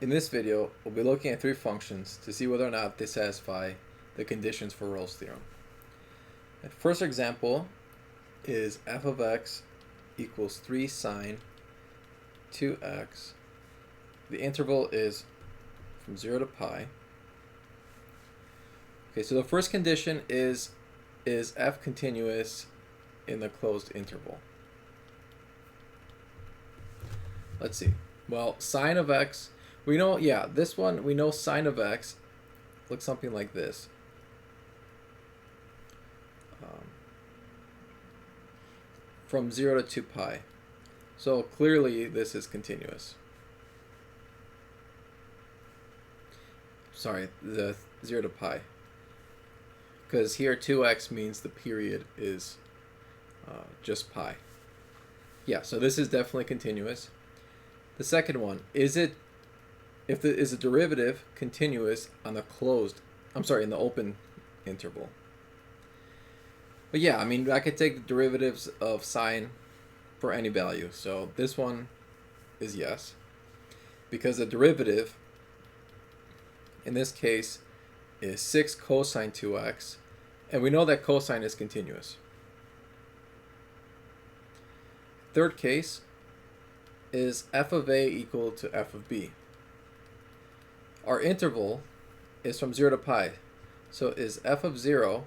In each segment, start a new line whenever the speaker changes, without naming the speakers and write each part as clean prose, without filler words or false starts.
In this video, we'll be looking at three functions to see whether or not they satisfy the conditions for Rolle's theorem. The first example is f of x equals 3 sine 2x. The interval is from 0 to pi. Okay, so the first condition is f continuous in the closed interval? Let's see. Well, sine of x, we know, this one, we know sine of x looks something like this. From 0 to 2 pi. So clearly this is continuous. Sorry, the 0 to pi. Because here 2x means the period is just pi. Yeah, so this is definitely continuous. The second one, is the derivative continuous on the in the open interval? But yeah, I mean, I could take the derivatives of sine for any value. So this one is yes, because the derivative in this case is 6 cosine 2x, and we know that cosine is continuous. Third case is f of a equal to f of b. Our interval is from 0 to pi, so is f of 0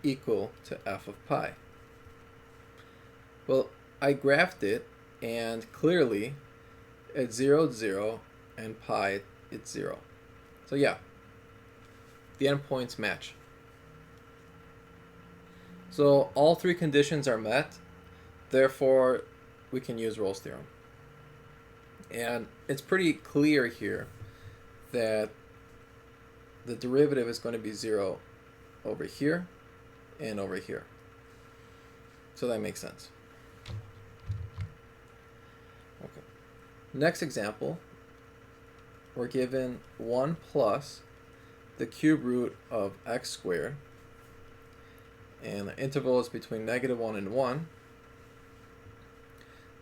equal to f of pi? Well, I graphed it, and clearly at 0 it's 0, and pi it's 0. So yeah, the endpoints match. So all three conditions are met, therefore we can use Rolle's theorem. And it's pretty clear here that the derivative is going to be 0 over here and over here. So that makes sense. Okay. Next example, we're given 1 plus the cube root of x squared, and the interval is between -1 and 1.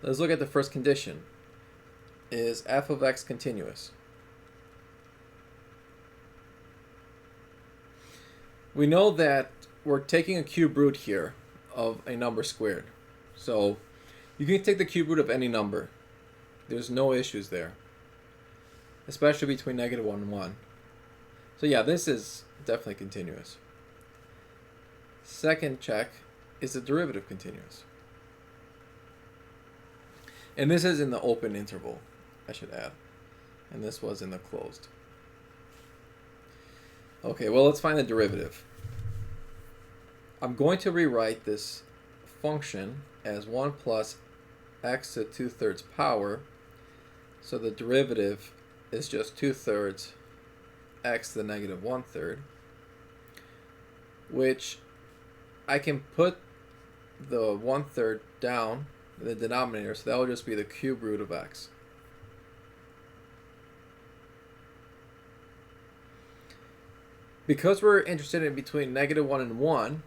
Let's look at the first condition. Is f of x continuous? We know that we're taking a cube root here of a number squared. So you can take the cube root of any number. There's no issues there, especially between -1 and 1. So yeah, this is definitely continuous. Second check, is the derivative continuous? And this is in the open interval, I should add. And this was in the closed. Okay, well, let's find the derivative. I'm going to rewrite this function as 1 plus x to 2/3 power. So the derivative is just 2/3 x to the -1/3, which I can put the 1/3 down in the denominator, so that will just be the cube root of x. Because we're interested in between -1 and 1,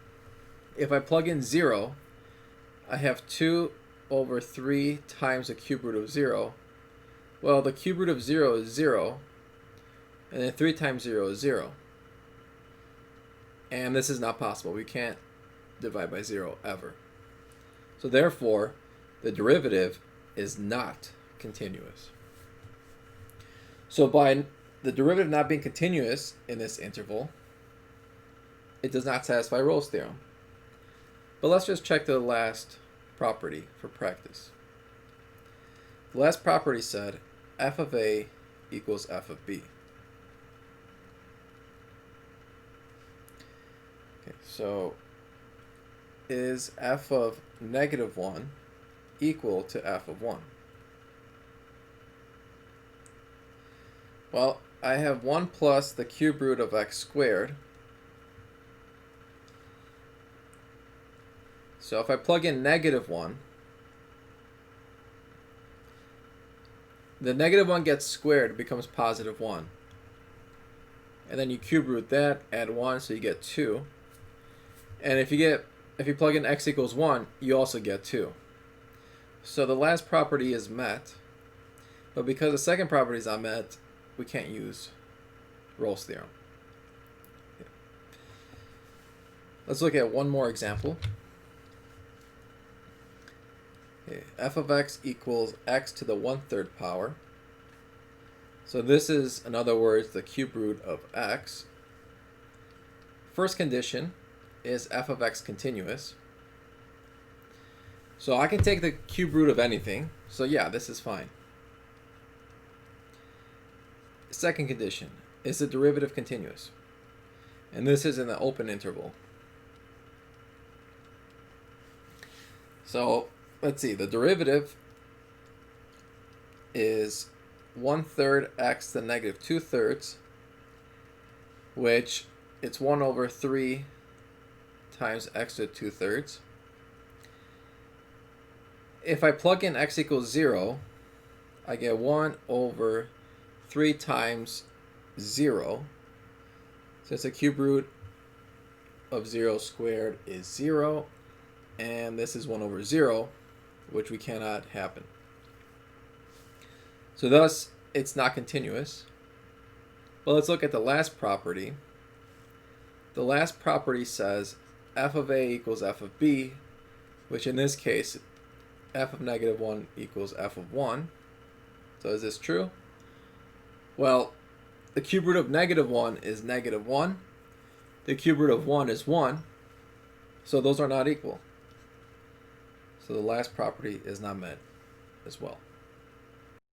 if I plug in 0, I have 2 over 3 times the cube root of 0. Well, the cube root of 0 is 0, and then 3 times 0 is 0. And this is not possible. We can't divide by 0 ever. So therefore, the derivative is not continuous. So by the derivative not being continuous in this interval, it does not satisfy Rolle's theorem. But let's just check the last property for practice. The last property said f of a equals f of b. Okay, so is f of -1 equal to f of 1? Well, I have 1 plus the cube root of x squared. So if I plug in -1, the -1 gets squared, it becomes +1. And then you cube root that, add 1, so you get 2. And if you plug in x equals 1, you also get 2. So the last property is met, but because the second property is not met, we can't use Rolle's theorem. Okay. Let's look at one more example. Okay. F of x equals x to the 1/3 power. So this is, in other words, the cube root of x. First condition is f of x continuous. So I can take the cube root of anything. So yeah, this is fine. Second condition, is the derivative continuous? And this is in the open interval. So let's see, the derivative is 1/3 x to the negative 2/3, which it's 1/3 times x to the 2/3. If I plug in x equals 0, I get 1/3 times 0. Since the cube root of 0 squared is 0, and this is 1/0, which we cannot happen. So thus, it's not continuous. But let's look at the last property. The last property says f of a equals f of b, which in this case, f of -1 equals f of 1. So is this true? Well, the cube root of -1 is -1. The cube root of 1 is 1. So those are not equal. So the last property is not met as well.